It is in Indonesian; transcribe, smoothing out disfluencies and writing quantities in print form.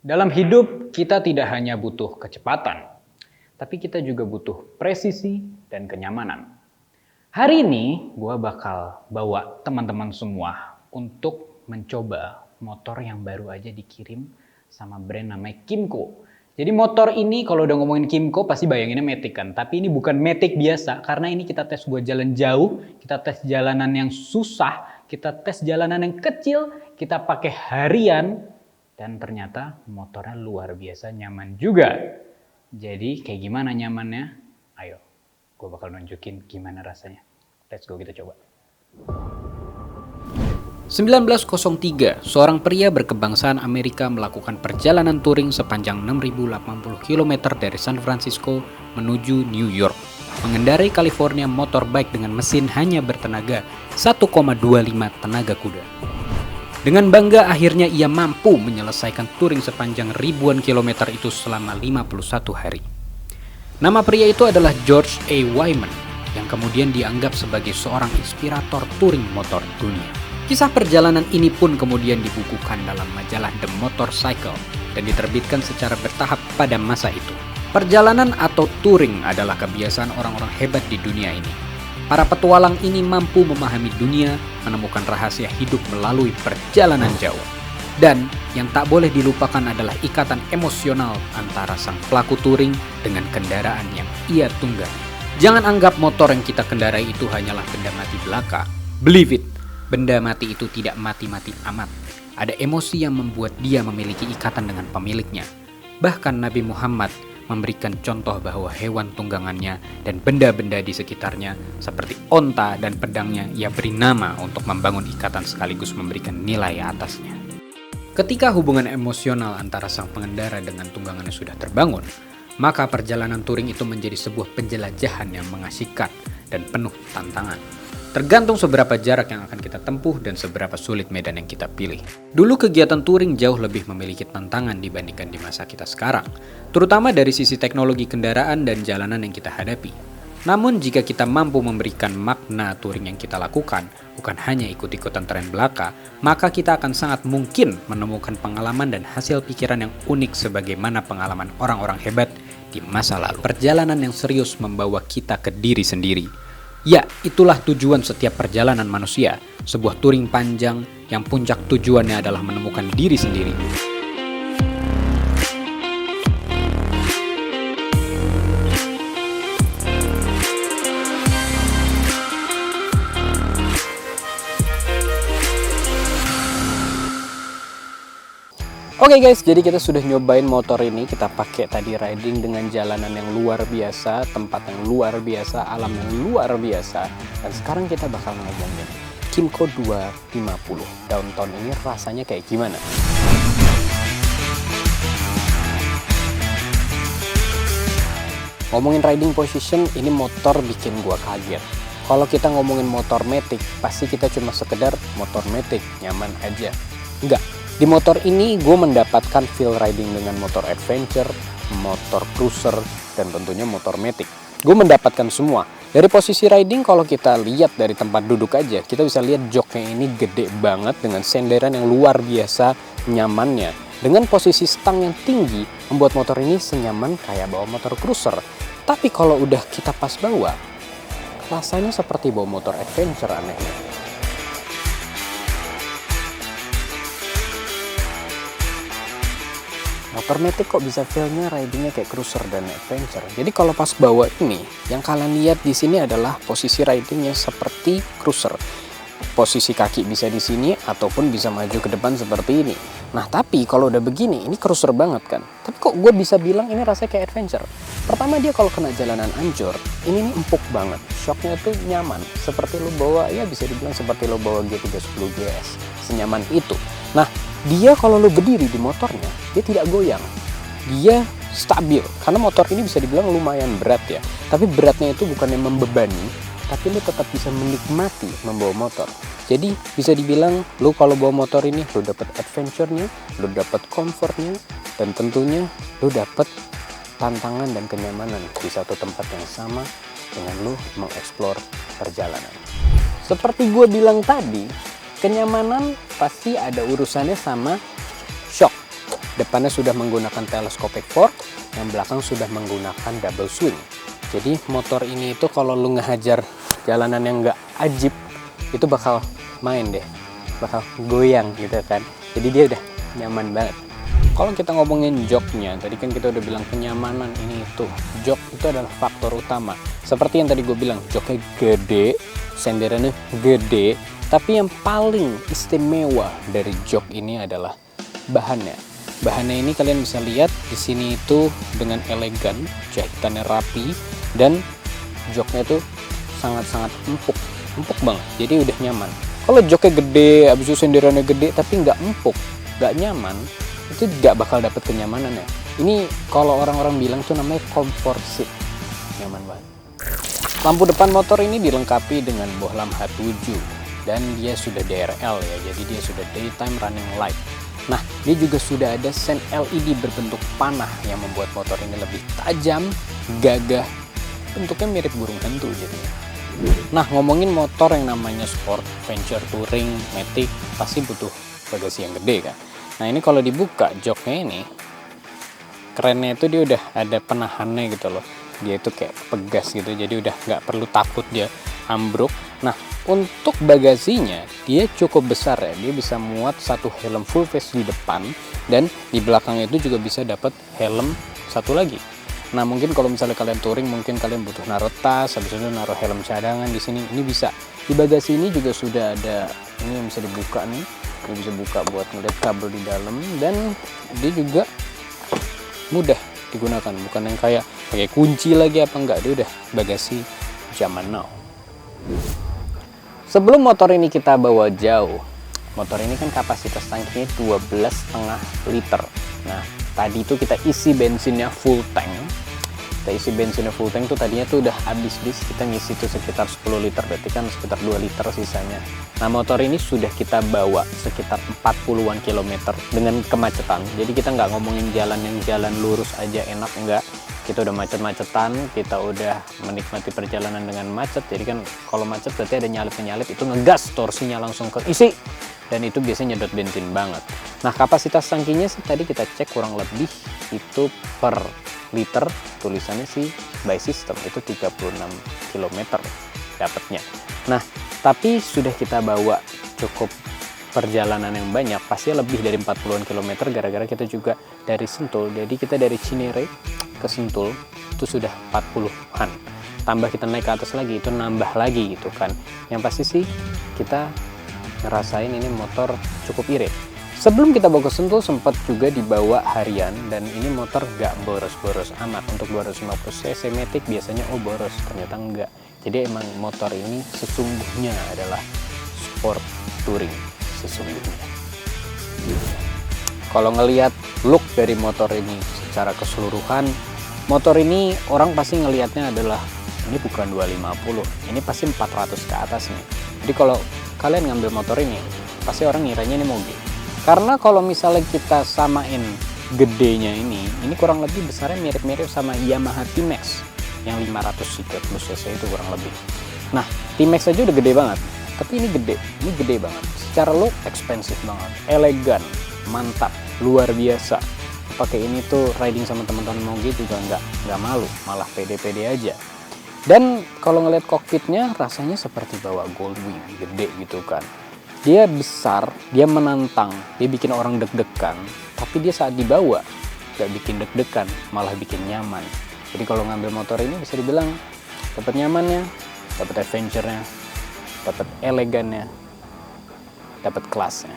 Dalam hidup, kita tidak hanya butuh kecepatan, tapi kita juga butuh presisi dan kenyamanan. Hari ini, gue bakal bawa teman-teman semua untuk mencoba motor yang baru aja dikirim sama brand namanya Kymco. Jadi motor ini kalau udah ngomongin Kymco pasti bayanginnya Matic kan. Tapi ini bukan Matic biasa, karena ini kita tes buat jalan jauh, kita tes jalanan yang susah, kita tes jalanan yang kecil, kita pakai harian, dan ternyata motornya luar biasa nyaman juga. Jadi kayak gimana nyamannya? Ayo, gue bakal nunjukin gimana rasanya. Let's go, kita coba. 1903, seorang pria berkebangsaan Amerika melakukan perjalanan touring sepanjang 6.080 km dari San Francisco menuju New York. Mengendarai California motorbike dengan mesin hanya bertenaga 1,25 tenaga kuda. Dengan bangga akhirnya ia mampu menyelesaikan touring sepanjang ribuan kilometer itu selama 51 hari. Nama pria itu adalah George A. Wyman, yang kemudian dianggap sebagai seorang inspirator touring motor dunia. Kisah perjalanan ini pun kemudian dibukukan dalam majalah The Motorcycle dan diterbitkan secara bertahap pada masa itu. Perjalanan atau touring adalah kebiasaan orang-orang hebat di dunia ini. Para petualang ini mampu memahami dunia, menemukan rahasia hidup melalui perjalanan jauh. Dan yang tak boleh dilupakan adalah ikatan emosional antara sang pelaku touring dengan kendaraan yang ia tunggangi. Jangan anggap motor yang kita kendarai itu hanyalah benda mati belaka. Believe it, benda mati itu tidak mati-mati amat. Ada emosi yang membuat dia memiliki ikatan dengan pemiliknya. Bahkan Nabi Muhammad memberikan contoh bahwa hewan tunggangannya dan benda-benda di sekitarnya seperti onta dan pedangnya ia beri nama untuk membangun ikatan sekaligus memberikan nilai atasnya. Ketika hubungan emosional antara sang pengendara dengan tunggangannya sudah terbangun, maka perjalanan touring itu menjadi sebuah penjelajahan yang mengasihkan dan penuh tantangan. Tergantung seberapa jarak yang akan kita tempuh dan seberapa sulit medan yang kita pilih. Dulu kegiatan touring jauh lebih memiliki tantangan dibandingkan di masa kita sekarang, terutama dari sisi teknologi kendaraan dan jalanan yang kita hadapi. Namun jika kita mampu memberikan makna touring yang kita lakukan, bukan hanya ikut-ikutan tren belaka, maka kita akan sangat mungkin menemukan pengalaman dan hasil pikiran yang unik sebagaimana pengalaman orang-orang hebat di masa lalu. Perjalanan yang serius membawa kita ke diri sendiri. Ya, itulah tujuan setiap perjalanan manusia, sebuah touring panjang yang puncak tujuannya adalah menemukan diri sendiri. Oke guys, jadi kita sudah nyobain motor ini, kita pakai tadi riding dengan jalanan yang luar biasa, tempat yang luar biasa, alam yang luar biasa. Dan sekarang kita bakal ngomongin Kymco 250 Downtown ini rasanya kayak gimana. Ngomongin riding position, ini motor bikin gua kaget. Kalau kita ngomongin motor Matic, pasti kita cuma sekedar motor Matic, nyaman aja. Enggak. Di motor ini gue mendapatkan feel riding dengan motor adventure, motor cruiser, dan tentunya motor Matic. Gue mendapatkan semua. Dari posisi riding kalau kita lihat dari tempat duduk aja, kita bisa lihat joknya ini gede banget dengan senderan yang luar biasa nyamannya. Dengan posisi stang yang tinggi, membuat motor ini senyaman kayak bawa motor cruiser. Tapi kalau udah kita pas bawa, rasanya seperti bawa motor adventure anehnya. Motor Matic kok bisa feel-nya ridingnya kayak cruiser dan adventure. Jadi kalau pas bawa ini, yang kalian lihat di sini adalah posisi ridingnya seperti cruiser. Posisi kaki bisa di sini ataupun bisa maju ke depan seperti ini. Nah tapi kalau udah begini, ini cruiser banget kan. Tapi kok gue bisa bilang ini rasanya kayak adventure. Pertama dia kalau kena jalanan anjur, ini nih empuk banget. Shocknya tuh nyaman. Seperti lo bawa, ya bisa dibilang seperti lo bawa G310 GS. Senyaman itu. Nah dia kalau lo berdiri di motornya, dia tidak goyang. Dia stabil, karena motor ini bisa dibilang lumayan berat ya. Tapi beratnya itu bukan yang membebani, tapi lo tetap bisa menikmati membawa motor. Jadi bisa dibilang lo kalau bawa motor ini, lo dapat adventure-nya, lo dapat comfort-nya, dan tentunya lo dapat tantangan dan kenyamanan di satu tempat yang sama dengan lo mengeksplor perjalanan. Seperti gue bilang tadi, kenyamanan pasti ada urusannya sama shock. depannya sudah menggunakan telescopic fork, yang belakang sudah menggunakan double swing. Jadi motor ini itu kalau lu ngehajar jalanan yang nggak ajib, itu bakal main deh, bakal goyang gitu kan. Jadi dia udah nyaman banget. Kalau kita ngomongin joknya, tadi kan kita udah bilang kenyamanan ini itu. Jok itu adalah faktor utama. Seperti yang tadi gue bilang, joknya gede, senderannya gede. Tapi yang paling istimewa dari jok ini adalah bahannya. Bahannya ini kalian bisa lihat di sini itu dengan elegan, jahitannya rapi, dan joknya itu sangat-sangat empuk banget. Jadi udah nyaman. Kalau joknya gede, abis itu senderannya gede, tapi nggak empuk, nggak nyaman, itu nggak bakal dapet kenyamanannya. Ini kalau orang-orang bilang tuh namanya comfort seat, nyaman banget. Lampu depan motor ini dilengkapi dengan bohlam H7 dan dia sudah DRL ya, jadi dia sudah daytime running light. Nah, dia juga sudah ada sen LED berbentuk panah yang membuat motor ini lebih tajam, gagah, bentuknya mirip burung hantu jadinya. Nah, ngomongin motor yang namanya sport, venture, touring, matic, pasti butuh bagasi yang gede kan. Nah, ini kalau dibuka joknya ini, kerennya itu dia udah ada penahannya gitu loh. Dia itu kayak pegas gitu, jadi udah nggak perlu takut dia ambruk. Nah, untuk bagasinya dia cukup besar ya, dia bisa muat satu helm full face di depan, dan di belakangnya itu juga bisa dapat helm satu lagi. Nah, mungkin kalau misalnya kalian touring, mungkin kalian butuh naruh tas, habis itu naruh helm cadangan di sini, ini bisa. Di bagasi ini juga sudah ada ini yang bisa dibuka nih, ini bisa buka buat ngeliat kabel di dalam, dan dia juga mudah digunakan, bukan yang kayak pakai kunci lagi apa enggak, dia udah bagasi zaman now. Sebelum motor ini kita bawa jauh, motor ini kan kapasitas tangkinya 12,5 liter. Nah, tadi itu kita isi bensinnya full tank. Kita isi bensinnya full tank tuh tadinya tuh udah habis, kita ngisi tuh sekitar 10 liter, berarti kan sekitar 2 liter sisanya. Nah, motor ini sudah kita bawa sekitar 40-an kilometer dengan kemacetan. Jadi kita nggak ngomongin jalan yang jalan lurus aja enak, enggak. Kita udah macet-macetan, kita udah menikmati perjalanan dengan macet. Jadi kan kalau macet berarti ada nyalip-nyalip, itu ngegas, torsinya langsung keisi. Dan itu biasanya nyedot bensin banget. Nah, kapasitas tangkinya sih tadi kita cek kurang lebih itu per liter, tulisannya sih by system itu 36 km dapatnya. Nah, tapi sudah kita bawa cukup perjalanan yang banyak, pasti lebih dari 40-an kilometer gara-gara kita juga dari Sentul. Jadi kita dari Cinere ke Sentul itu sudah 40-an. Tambah kita naik ke atas lagi, itu nambah lagi gitu kan. Yang pasti sih kita ngerasain ini motor cukup irit. Sebelum kita bawa ke Sentul sempat juga dibawa harian, dan ini motor gak boros-boros amat. Untuk 250 cc matic biasanya boros, ternyata enggak. Jadi emang motor ini sesungguhnya adalah sport touring sesungguhnya. Kalau ngelihat look dari motor ini secara keseluruhan, motor ini orang pasti ngelihatnya adalah ini bukan 250, ini pasti 400 ke atas nih. Jadi kalau kalian ngambil motor ini, pasti orang ngiranya ini moge. Karena kalau misalnya kita samain gedenya ini kurang lebih besarnya mirip-mirip sama Yamaha T-Max yang 530 cc itu kurang lebih. Nah, T-Max aja udah gede banget, tapi ini gede banget. Secara look expensive banget, elegan, mantap, luar biasa. Pakai ini tuh riding sama teman-teman moge juga nggak malu, malah pede-pede aja. Dan kalau ngeliat kokpitnya rasanya seperti bawa Goldwing, gede gitu kan. Dia besar, dia menantang, dia bikin orang deg-degan, tapi dia saat dibawa gak bikin deg-degan, malah bikin nyaman. Jadi kalau ngambil motor ini bisa dibilang dapat nyamannya, dapat adventure-nya, dapat elegannya, dapat kelasnya.